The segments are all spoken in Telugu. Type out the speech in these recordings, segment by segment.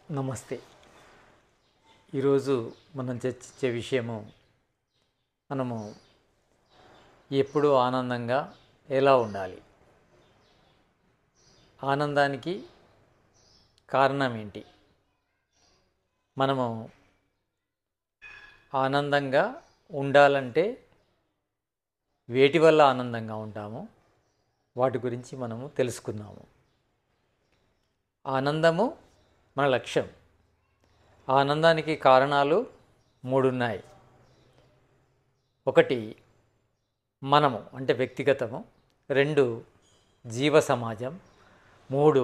నమస్తే. ఈరోజు మనం చర్చించే విషయము మనము ఎప్పుడూ ఆనందంగా ఎలా ఉండాలి, ఆనందానికి కారణం ఏంటి, మనము ఆనందంగా ఉండాలంటే వేటి వల్ల ఆనందంగా ఉంటాము, వాటి గురించి మనము తెలుసుకుందాము. ఆనందము మన లక్ష్యం. ఆనందానికి కారణాలు 3 ఉన్నాయి. ఒకటి మనము అంటే వ్యక్తిగతము, 2 జీవ సమాజం, 3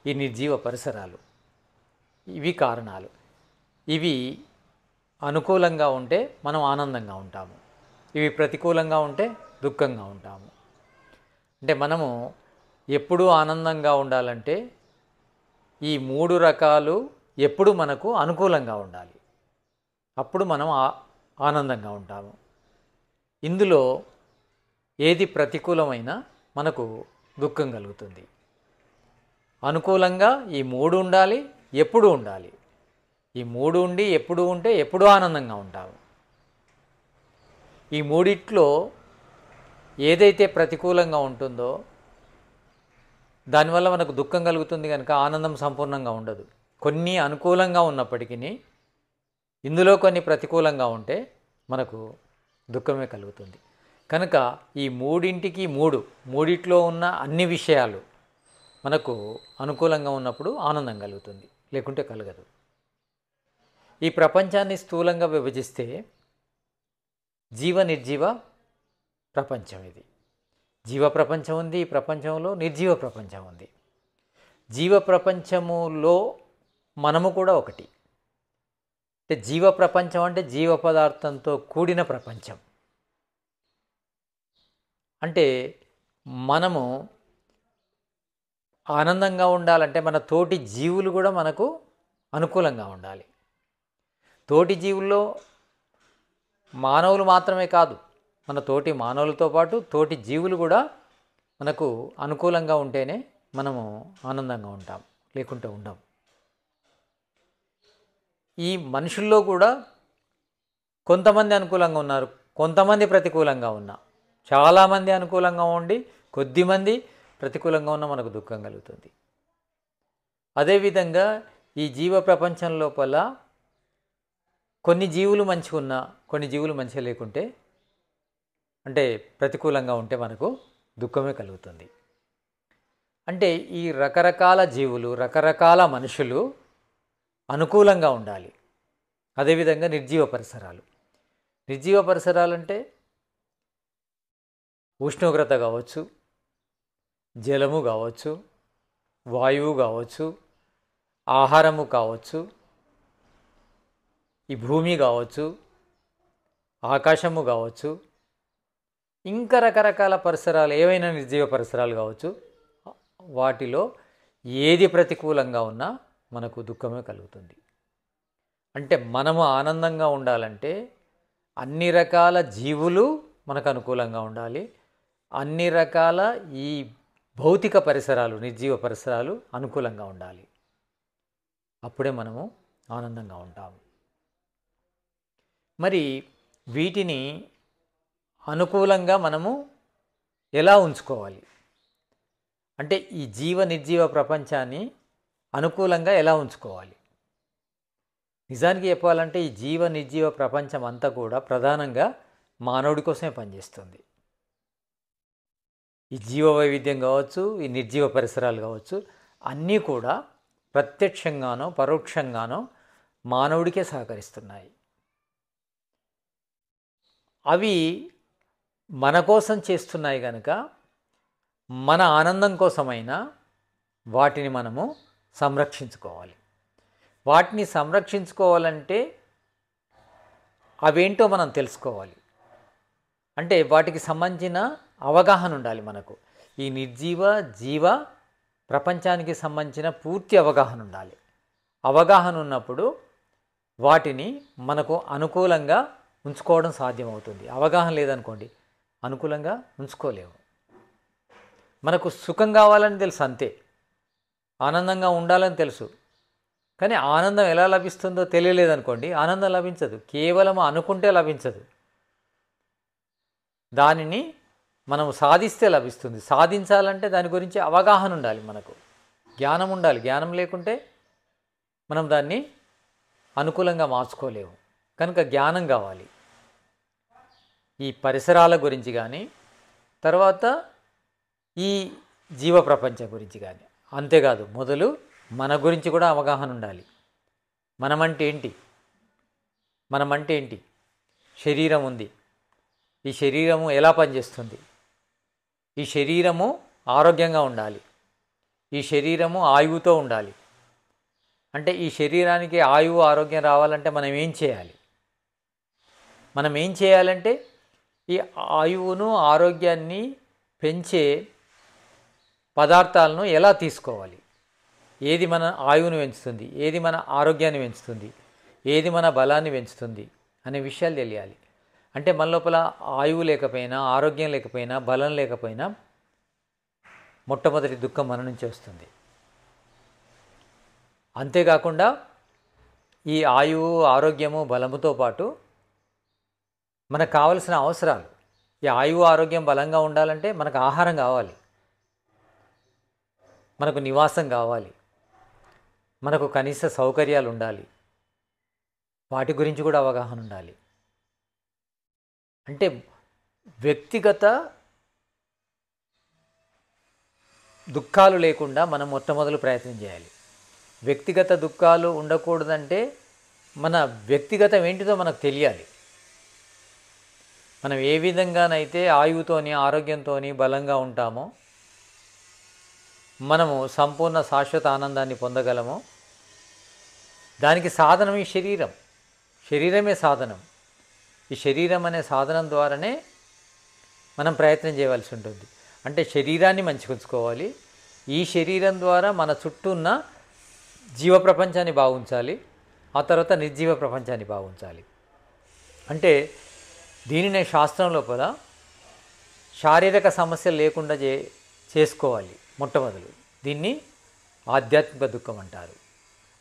ఈ నిర్జీవ పరిసరాలు. ఇవి కారణాలు. ఇవి అనుకూలంగా ఉంటే మనం ఆనందంగా ఉంటాము, ఇవి ప్రతికూలంగా ఉంటే దుఃఖంగా ఉంటాము. అంటే మనము ఎప్పుడూ ఆనందంగా ఉండాలంటే ఈ 3 రకాలు ఎప్పుడు మనకు అనుకూలంగా ఉండాలి, అప్పుడు మనం ఆనందంగా ఉంటాము. ఇందులో ఏది ప్రతికూలమైనా మనకు దుఃఖం కలుగుతుంది. అనుకూలంగా ఈ 3 ఉండాలి, ఎప్పుడు ఉండాలి. ఈ 3 ఉండి ఎప్పుడు ఉంటే ఎప్పుడూ ఆనందంగా ఉంటాము. ఈ మూడిట్లో ఏదైతే ప్రతికూలంగా ఉంటుందో దానివల్ల మనకు దుఃఖం కలుగుతుంది కనుక ఆనందం సంపూర్ణంగా ఉండదు. కొన్ని అనుకూలంగా ఉన్నప్పటికీ ఇందులో కొన్ని ప్రతికూలంగా ఉంటే మనకు దుఃఖమే కలుగుతుంది. కనుక ఈ మూడిట్లో ఉన్న అన్ని విషయాలు మనకు అనుకూలంగా ఉన్నప్పుడు ఆనందం కలుగుతుంది, లేకుంటే కలగదు. ఈ ప్రపంచాన్ని స్థూలంగా విభజిస్తే జీవ నిర్జీవ ప్రపంచం. ఇది జీవ ప్రపంచం ఉంది, ఈ ప్రపంచంలో నిర్జీవ ప్రపంచం ఉంది. జీవ ప్రపంచములో మనము కూడా ఒకటి. అంటే జీవ ప్రపంచం అంటే జీవ పదార్థంతో కూడిన ప్రపంచం. అంటే మనము ఆనందంగా ఉండాలంటే మన తోటి జీవులు కూడా మనకు అనుకూలంగా ఉండాలి. తోటి జీవుల్లో మానవులు మాత్రమే కాదు, మన తోటి మానవులతో పాటు తోటి జీవులు కూడా మనకు అనుకూలంగా ఉంటేనే మనము ఆనందంగా ఉంటాం, లేకుంటే ఉండం. ఈ మనుషుల్లో కూడా కొంతమంది అనుకూలంగా ఉన్నారు, కొంతమంది ప్రతికూలంగా ఉన్నా. చాలామంది అనుకూలంగా ఉండి కొద్దిమంది ప్రతికూలంగా ఉన్న మనకు దుఃఖం కలుగుతుంది. అదేవిధంగా ఈ జీవ ప్రపంచం లోపల కొన్ని జీవులు మంచిగా ఉన్నా, కొన్ని జీవులు మంచిగా లేకుంటే, అంటే ప్రతికూలంగా ఉంటే మనకు దుఃఖమే కలుగుతుంది. అంటే ఈ రకరకాల జీవులు, రకరకాల మనుషులు అనుకూలంగా ఉండాలి. అదేవిధంగా నిర్జీవ పరిసరాలు అంటే ఉష్ణోగ్రత కావచ్చు, జలము కావచ్చు, వాయువు కావచ్చు, ఆహారము కావచ్చు, ఈ భూమి కావచ్చు, ఆకాశము కావచ్చు, ఇంకా రకరకాల పరిసరాలు ఏవైనా నిర్జీవ పరిసరాలు కావచ్చు. వాటిలో ఏది ప్రతికూలంగా ఉన్నా మనకు దుఃఖమే కలుగుతుంది. అంటే మనము ఆనందంగా ఉండాలంటే అన్ని రకాల జీవులు మనకు అనుకూలంగా ఉండాలి, అన్ని రకాల ఈ భౌతిక పరిసరాలు, నిర్జీవ పరిసరాలు అనుకూలంగా ఉండాలి. అప్పుడే మనము ఆనందంగా ఉంటాము. మరి వీటిని అనుకూలంగా మనము ఎలా ఉంచుకోవాలి అంటే ఈ జీవ నిర్జీవ ప్రపంచాన్ని అనుకూలంగా ఎలా ఉంచుకోవాలి? నిజానికి చెప్పాలంటే ఈ జీవ నిర్జీవ ప్రపంచం అంతా కూడా ప్రధానంగా మానవుడి కోసమే పనిచేస్తుంది. ఈ జీవ వైవిధ్యం కావచ్చు, ఈ నిర్జీవ పరిసరాలు కావచ్చు, అన్నీ కూడా ప్రత్యక్షంగానో పరోక్షంగానో మానవుడికే సహకరిస్తున్నాయి. అవి మన కోసం చేస్తున్నాయి కనుక మన ఆనందం కోసమైనా వాటిని మనము సంరక్షించుకోవాలి. వాటిని సంరక్షించుకోవాలంటే అవేంటో మనం తెలుసుకోవాలి. అంటే వాటికి సంబంధించిన అవగాహన ఉండాలి మనకు. ఈ నిర్జీవ జీవ ప్రపంచానికి సంబంధించిన పూర్తి అవగాహన ఉండాలి. అవగాహన ఉన్నప్పుడు వాటిని మనకు అనుకూలంగా ఉంచుకోవడం సాధ్యమవుతుంది. అవగాహన లేదనుకోండి, అనుకూలంగా ఉంచుకోలేము. మనకు సుఖం కావాలని తెలుసు, అంతే. ఆనందంగా ఉండాలని తెలుసు, కానీ ఆనందం ఎలా లభిస్తుందో తెలియలేదనుకోండి, ఆనందం లభించదు. కేవలం అనుకుంటే లభించదు. దానిని మనం సాధిస్తే లభిస్తుంది. సాధించాలంటే దాని గురించి అవగాహన ఉండాలి, మనకు జ్ఞానం ఉండాలి. జ్ఞానం లేకుంటే మనం దాన్ని అనుకూలంగా మార్చుకోలేము. కనుక జ్ఞానం కావాలి. ఈ పరిసరాల గురించి కానీ, తర్వాత ఈ జీవ ప్రపంచం గురించి కానీ. అంతేకాదు, మొదలు మన గురించి కూడా అవగాహన ఉండాలి. మనమంటే ఏంటి? శరీరం ఉంది. ఈ శరీరము ఎలా పనిచేస్తుంది? ఈ శరీరము ఆరోగ్యంగా ఉండాలి. ఈ శరీరము ఆయువుతో ఉండాలి. అంటే ఈ శరీరానికి ఆయువు ఆరోగ్యం రావాలంటే మనం ఏం చేయాలంటే ఈ ఆయువును ఆరోగ్యాన్ని పెంచే పదార్థాలను ఎలా తీసుకోవాలి, ఏది మన ఆయువును పెంచుతుంది, ఏది మన ఆరోగ్యాన్ని పెంచుతుంది, ఏది మన బలాన్ని పెంచుతుంది అనే విషయాలు తెలియాలి. అంటే మన లోపల ఆయువు లేకపోయినా, ఆరోగ్యం లేకపోయినా, బలం లేకపోయినా మొట్టమొదటి దుఃఖం మన నుంచి వస్తుంది. అంతేకాకుండా ఈ ఆయువు, ఆరోగ్యము, బలముతో పాటు మనకు కావలసిన అవసరాలు, ఈ ఆయువు, ఆరోగ్యం బలంగా ఉండాలంటే మనకు ఆహారం కావాలి, మనకు నివాసం కావాలి, మనకు కనీస సౌకర్యాలు ఉండాలి. వాటి గురించి కూడా అవగాహన ఉండాలి. అంటే వ్యక్తిగత దుఃఖాలు లేకుండా మనం మొట్టమొదలు ప్రయత్నం చేయాలి. వ్యక్తిగత దుఃఖాలు ఉండకూడదంటే మన వ్యక్తిగతం ఏంటిదో మనకు తెలియాలి. మనం ఏ విధంగానైతే ఆయువుతోని, ఆరోగ్యంతోని బలంగా ఉంటామో, మనము సంపూర్ణ శాశ్వత ఆనందాన్ని పొందగలమో, దానికి సాధనం ఈ శరీరమే సాధనం. ఈ శరీరం అనే సాధనం ద్వారానే మనం ప్రయత్నం చేయవలసి ఉంటుంది. అంటే శరీరాన్ని మంచిగా ఉంచుకోవాలి. ఈ శరీరం ద్వారా మన చుట్టూ ఉన్న జీవ ప్రపంచాన్ని బాగుంచాలి. ఆ తర్వాత నిర్జీవ ప్రపంచాన్ని బాగుంచాలి. అంటే దీనినే శాస్త్రం లోపల శారీరక సమస్యలు లేకుండా చేసుకోవాలి. మొట్టమొదలు దీన్ని ఆధ్యాత్మిక దుఃఖం అంటారు.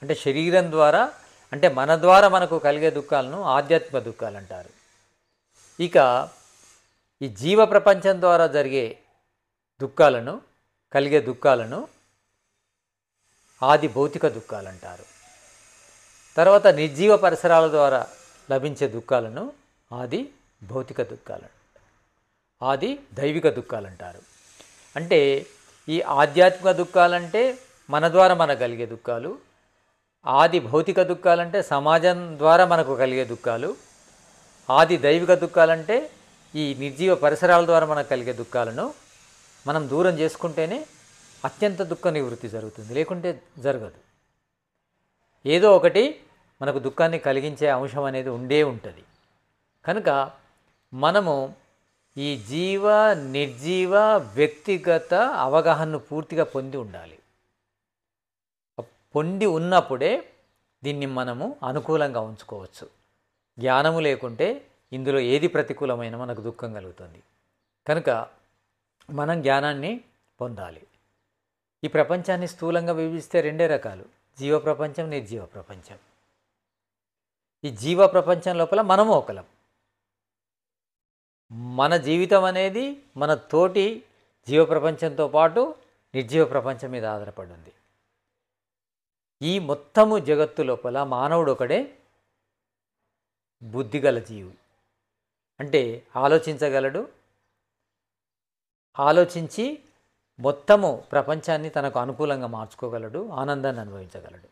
అంటే శరీరం ద్వారా, అంటే మన ద్వారా మనకు కలిగే దుఃఖాలను ఆధ్యాత్మిక దుఃఖాలు అంటారు. ఇక ఈ జీవ ప్రపంచం ద్వారా కలిగే దుఃఖాలను ఆది భౌతిక దుఃఖాలు అంటారు. తర్వాత నిర్జీవ పరిసరాల ద్వారా లభించే దుఃఖాలను ఆది భౌతిక దుఃఖాలు, ఆది దైవిక దుఃఖాలు అంటారు. అంటే ఈ ఆధ్యాత్మిక దుఃఖాలంటే మన ద్వారా మనకు కలిగే దుఃఖాలు, ఆది భౌతిక దుఃఖాలంటే సమాజం ద్వారా మనకు కలిగే దుఃఖాలు, ఆది దైవిక దుఃఖాలంటే ఈ నిర్జీవ పరిసరాల ద్వారా మనకు కలిగే దుఃఖాలను మనం దూరం చేసుకుంటేనే అత్యంత దుఃఖ నివృత్తి జరుగుతుంది. లేకుంటే జరగదు. ఏదో ఒకటి మనకు దుఃఖాన్ని కలిగించే అంశం అనేది ఉంటుంది. కనుక మనము ఈ జీవ నిర్జీవ వ్యక్తిగత అవగాహనను పూర్తిగా పొంది ఉండాలి. పొంది ఉన్నప్పుడే దీన్ని మనము అనుకూలంగా ఉంచుకోవచ్చు. జ్ఞానము లేకుంటే ఇందులో ఏది ప్రతికూలమైన మనకు దుఃఖం కలుగుతుంది. కనుక మనం జ్ఞానాన్ని పొందాలి. ఈ ప్రపంచాన్ని స్థూలంగా విభజిస్తే రెండే రకాలు: జీవ ప్రపంచం, నిర్జీవ ప్రపంచం. ఈ జీవ ప్రపంచం లోపల మనము ఒకలం. మన జీవితం అనేది మన తోటి జీవ ప్రపంచంతో పాటు నిర్జీవ ప్రపంచం మీద ఆధారపడి ఉంది. ఈ మొత్తము జగత్తు లోపల మానవుడు ఒకడే బుద్ధిగల జీవి. అంటే ఆలోచించగలడు, ఆలోచించి మొత్తము ప్రపంచాన్ని తనకు అనుకూలంగా మార్చుకోగలడు, ఆనందాన్ని అనుభవించగలడు.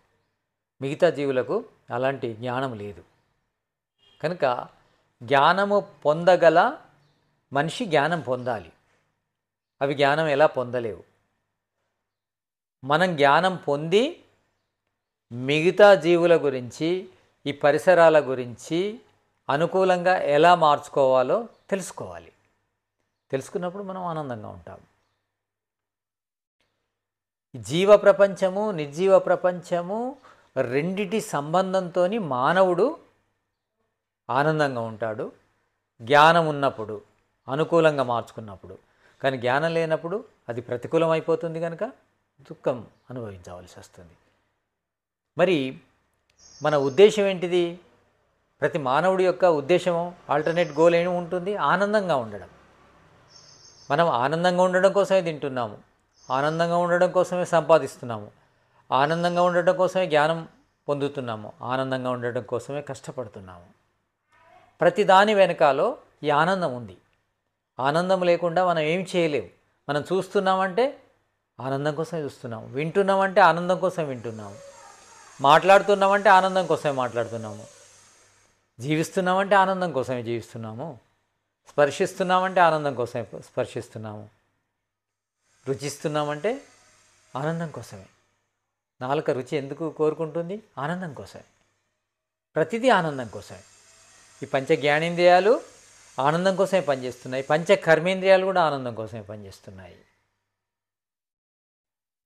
మిగతా జీవులకు అలాంటి జ్ఞానం లేదు. కనుక జ్ఞానము పొందగల మనిషి జ్ఞానం పొందాలి. అవి జ్ఞానం ఎలా పొందలేవు. మనం జ్ఞానం పొంది మిగతా జీవుల గురించి, ఈ పరిసరాల గురించి అనుకూలంగా ఎలా మార్చుకోవాలో తెలుసుకోవాలి. తెలుసుకున్నప్పుడు మనం ఆనందంగా ఉంటాం. జీవ ప్రపంచము, నిర్జీవ ప్రపంచము రెండిటి సంబంధంతో మానవుడు ఆనందంగా ఉంటాడు. జ్ఞానం ఉన్నప్పుడు, అనుకూలంగా మార్చుకున్నప్పుడు. కానీ జ్ఞానం లేనప్పుడు అది ప్రతికూలం అయిపోతుంది. కనుక దుఃఖం అనుభవించవలసి వస్తుంది. మరి మన ఉద్దేశం ఏంటిది? ప్రతి మానవుడి యొక్క ఉద్దేశము, ఆల్టర్నేట్ గోల్ ఏమి ఉంటుంది? ఆనందంగా ఉండడం. మనం ఆనందంగా ఉండడం కోసమే తింటున్నాము, ఆనందంగా ఉండడం కోసమే సంపాదిస్తున్నాము, ఆనందంగా ఉండడం కోసమే జ్ఞానం పొందుతున్నాము, ఆనందంగా ఉండడం కోసమే కష్టపడుతున్నాము. ప్రతి దాని వెనకాలో ఈ ఆనందం ఉంది. ఆనందం లేకుండా మనం ఏం చేయలేము. మనం చూస్తున్నామంటే ఆనందం కోసమే చూస్తున్నాము, వింటున్నామంటే ఆనందం కోసం వింటున్నాము, మాట్లాడుతున్నామంటే ఆనందం కోసమే మాట్లాడుతున్నాము, జీవిస్తున్నామంటే ఆనందం కోసమే జీవిస్తున్నాము, స్పర్శిస్తున్నామంటే ఆనందం కోసమే స్పర్శిస్తున్నాము, రుచిస్తున్నామంటే ఆనందం కోసమే. నాలుక రుచి ఎందుకు కోరుకుంటుంది? ఆనందం కోసమే. ప్రతిదీ ఆనందం కోసమే. ఈ పంచ జ్ఞానేంద్రియాలు ఆనందం కోసమే పనిచేస్తున్నాయి, పంచ కర్మేంద్రియాలు కూడా ఆనందం కోసమే పనిచేస్తున్నాయి.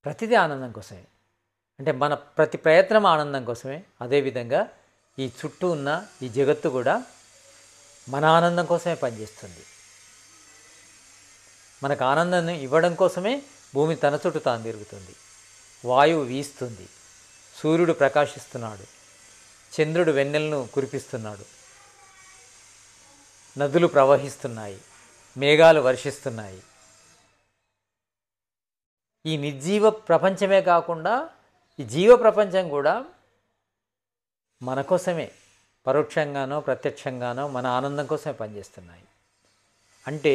ప్రతిదీ ఆనందం కోసమే. అంటే మన ప్రతి ప్రయత్నం ఆనందం కోసమే. అదేవిధంగా ఈ చుట్టూ ఉన్న ఈ జగత్తు కూడా మన ఆనందం కోసమే పనిచేస్తుంది. మనకు ఆనందాన్ని ఇవ్వడం కోసమే భూమి తన చుట్టూ తాను తిరుగుతుంది, వాయువు వీస్తుంది, సూర్యుడు ప్రకాశిస్తున్నాడు, చంద్రుడు వెన్నెలను కురిపిస్తున్నాడు, నదులు ప్రవహిస్తున్నాయి, మేఘాలు వర్షిస్తున్నాయి. ఈ నిర్జీవ ప్రపంచమే కాకుండా ఈ జీవ ప్రపంచం కూడా మన కోసమే పరోక్షంగానో ప్రత్యక్షంగానో మన ఆనందం కోసమే పనిచేస్తున్నాయి. అంటే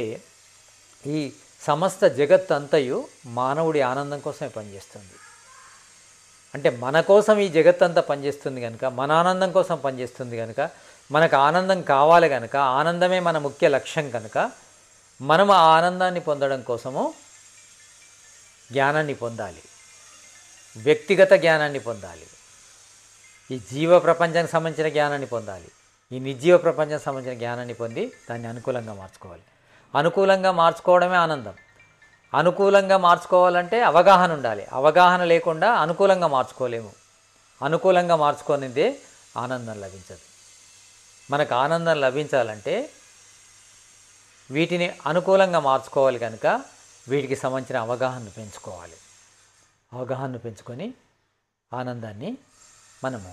ఈ సమస్త జగత్ అంతయు మానవుడి ఆనందం కోసమే పనిచేస్తుంది. అంటే మన కోసం ఈ జగత్ అంతా పనిచేస్తుంది కనుక, మన ఆనందం కోసం పనిచేస్తుంది కనుక, మనకు ఆనందం కావాలి కనుక, ఆనందమే మన ముఖ్య లక్ష్యం కనుక, మనం ఆ ఆనందాన్ని పొందడం కోసము జ్ఞానాన్ని పొందాలి, వ్యక్తిగత జ్ఞానాన్ని పొందాలి, ఈ జీవ ప్రపంచానికి సంబంధించిన జ్ఞానాన్ని పొందాలి, ఈ నిర్జీవ ప్రపంచానికి సంబంధించిన జ్ఞానాన్ని పొంది దాన్ని అనుకూలంగా మార్చుకోవాలి. అనుకూలంగా మార్చుకోవడమే ఆనందం. అనుకూలంగా మార్చుకోవాలంటే అవగాహన ఉండాలి. అవగాహన లేకుండా అనుకూలంగా మార్చుకోలేము. అనుకూలంగా మార్చుకోనిదే ఆనందం లభించదు. మనకు ఆనందం లభించాలంటే వీటిని అనుకూలంగా మార్చుకోవాలి కనుక వీటికి సంబంధించిన అవగాహనను పెంచుకోవాలి. అవగాహనను పెంచుకొని ఆనందాన్ని మనము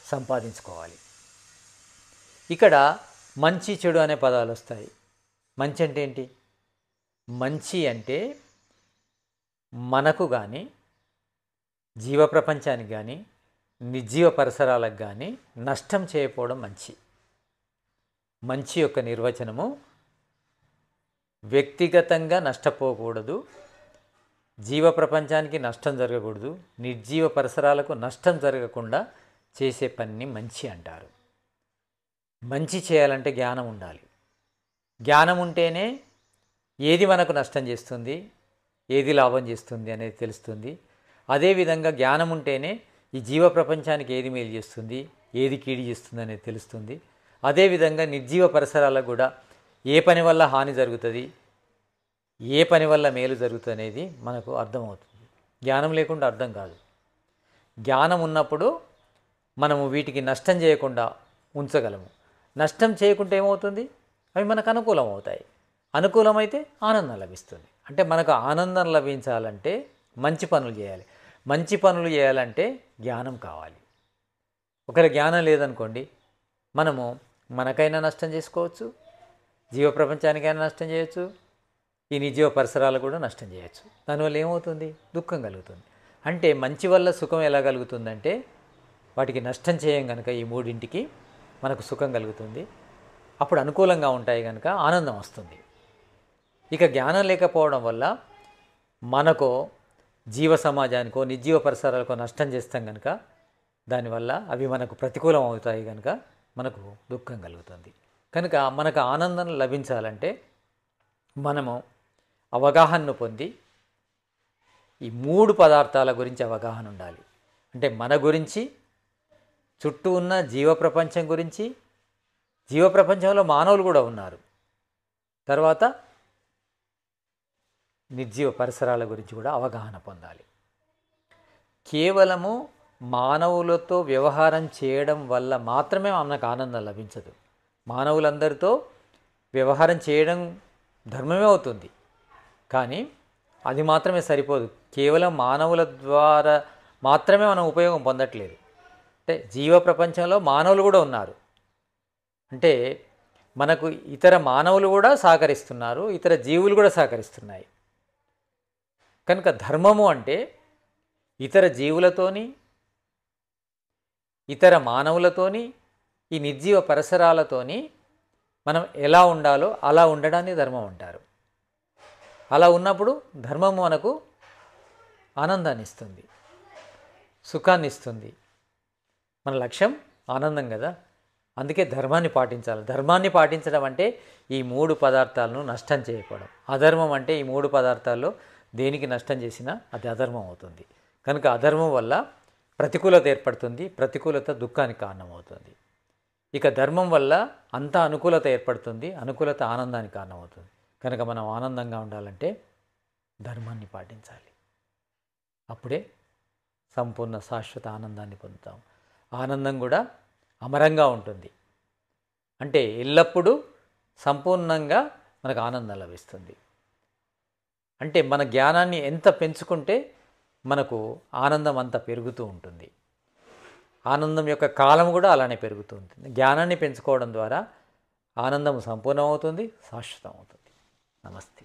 సంపాదించుకోవాలి. ఇక్కడ మంచి చెడు అనే పదాలు వస్తాయి. మంచి అంటే ఏంటి? మంచి అంటే మనకు కానీ, జీవ ప్రపంచానికి కానీ, నిర్జీవ పరిసరాలకు కానీ నష్టం చేయకపోవడం మంచి. మంచి యొక్క నిర్వచనము వ్యక్తిగతంగా నష్టపోకూడదు, జీవ ప్రపంచానికి నష్టం జరగకూడదు, నిర్జీవ పరిసరాలకు నష్టం జరగకుండా చేసే పనిని మంచి అంటారు. మంచి చేయాలంటే జ్ఞానం ఉండాలి. జ్ఞానం ఉంటేనే ఏది మనకు నష్టం చేస్తుంది, ఏది లాభం చేస్తుంది అనేది తెలుస్తుంది. అదేవిధంగా జ్ఞానం ఉంటేనే ఈ జీవ ప్రపంచానికి ఏది మేలు చేస్తుంది, ఏది కీడు చేస్తుంది అనేది తెలుస్తుంది. అదేవిధంగా నిర్జీవ పరిసరాలకు కూడా ఏ పని వల్ల హాని జరుగుతుంది, ఏ పని వల్ల మేలు జరుగుతుంది అనేది మనకు అర్థమవుతుంది. జ్ఞానం లేకుండా అర్థం కాదు. జ్ఞానం ఉన్నప్పుడు మనము వీటికి నష్టం చేయకుండా ఉంచగలము. నష్టం చేయకుంటే ఏమవుతుంది? అవి మనకు అనుకూలం అవుతాయి. అనుకూలమైతే ఆనందం లభిస్తుంది. అంటే మనకు ఆనందం లభించాలంటే మంచి పనులు చేయాలి. మంచి పనులు చేయాలంటే జ్ఞానం కావాలి. ఒకవేళ జ్ఞానం లేదనుకోండి, మనము మనకైనా నష్టం చేసుకోవచ్చు, జీవ ప్రపంచానికైనా నష్టం చేయొచ్చు, ఈ నిర్జీవ పరిసరాలకు కూడా నష్టం చేయొచ్చు. దానివల్ల ఏమవుతుంది? దుఃఖం కలుగుతుంది. అంటే మంచి వల్ల సుఖం ఎలా కలుగుతుందంటే వాటికి నష్టం చేయం కనుక ఈ మూడింటికి మనకు సుఖం కలుగుతుంది. అప్పుడు అనుకూలంగా ఉంటాయి కనుక ఆనందం వస్తుంది. ఇక జ్ఞానం లేకపోవడం వల్ల మనకో జీవ సమాజానికో నిర్జీవ పరిసరాలకో నష్టం చేస్తాం కనుక దానివల్ల అవి మనకు ప్రతికూలం అవుతాయి కనుక మనకు దుఃఖం కలుగుతుంది. కనుక మనకు ఆనందం లభించాలంటే మనము అవగాహనను పొంది ఈ మూడు పదార్థాల గురించి అవగాహన ఉండాలి. అంటే మన గురించి, చుట్టూ ఉన్న జీవ ప్రపంచం గురించి, జీవ ప్రపంచంలో మానవులు కూడా ఉన్నారు, తర్వాత నిర్జీవ పరిసరాల గురించి కూడా అవగాహన పొందాలి. కేవలము మానవులతో వ్యవహారం చేయడం వల్ల మాత్రమే మనకు ఆనందం లభించదు. మానవులందరితో వ్యవహారం చేయడం ధర్మమే అవుతుంది, కానీ అది మాత్రమే సరిపోదు. కేవలం మానవుల ద్వారా మాత్రమే మనం ఉపయోగం పొందట్లేదు. అంటే జీవ ప్రపంచంలో మానవులు కూడా ఉన్నారు. అంటే మనకు ఇతర మానవులు కూడా సహకరిస్తున్నారు, ఇతర జీవులు కూడా సహకరిస్తున్నాయి. కనుక ధర్మము అంటే ఇతర జీవులతోని, ఇతర మానవులతోని, ఈ నిర్జీవ పరిసరాలతోని మనం ఎలా ఉండాలో అలా ఉండడాన్ని ధర్మం అంటారు. అలా ఉన్నప్పుడు ధర్మము మనకు ఆనందాన్ని ఇస్తుంది, సుఖాన్ని ఇస్తుంది. మన లక్ష్యం ఆనందం కదా, అందుకే ధర్మాన్ని పాటించాలి. ధర్మాన్ని పాటించడం అంటే ఈ 3 పదార్థాలను నష్టం చేయకపోవడం. అధర్మం అంటే ఈ 3 పదార్థాల్లో దేనికి నష్టం చేసినా అది అధర్మం అవుతుంది. కనుక అధర్మం వల్ల ప్రతికూలత ఏర్పడుతుంది, ప్రతికూలత దుఃఖానికి కారణమవుతుంది. ఇక ధర్మం వల్ల అంతా అనుకూలత ఏర్పడుతుంది, అనుకూలత ఆనందానికి కారణమవుతుంది. కనుక మనం ఆనందంగా ఉండాలంటే ధర్మాన్ని పాటించాలి. అప్పుడే సంపూర్ణ శాశ్వత ఆనందాన్ని పొందుతాం. ఆనందం కూడా అమరంగా ఉంటుంది. అంటే ఎల్లప్పుడూ సంపూర్ణంగా మనకు ఆనందం లభిస్తుంది. అంటే మన జ్ఞానాన్ని ఎంత పెంచుకుంటే మనకు ఆనందం అంత పెరుగుతూ ఉంటుంది. ఆనందం యొక్క కాలం కూడా అలానే పెరుగుతూ ఉంటుంది. జ్ఞానాన్ని పెంచుకోవడం ద్వారా ఆనందం సంపూర్ణమవుతుంది, శాశ్వతం అవుతుంది. నమస్తే.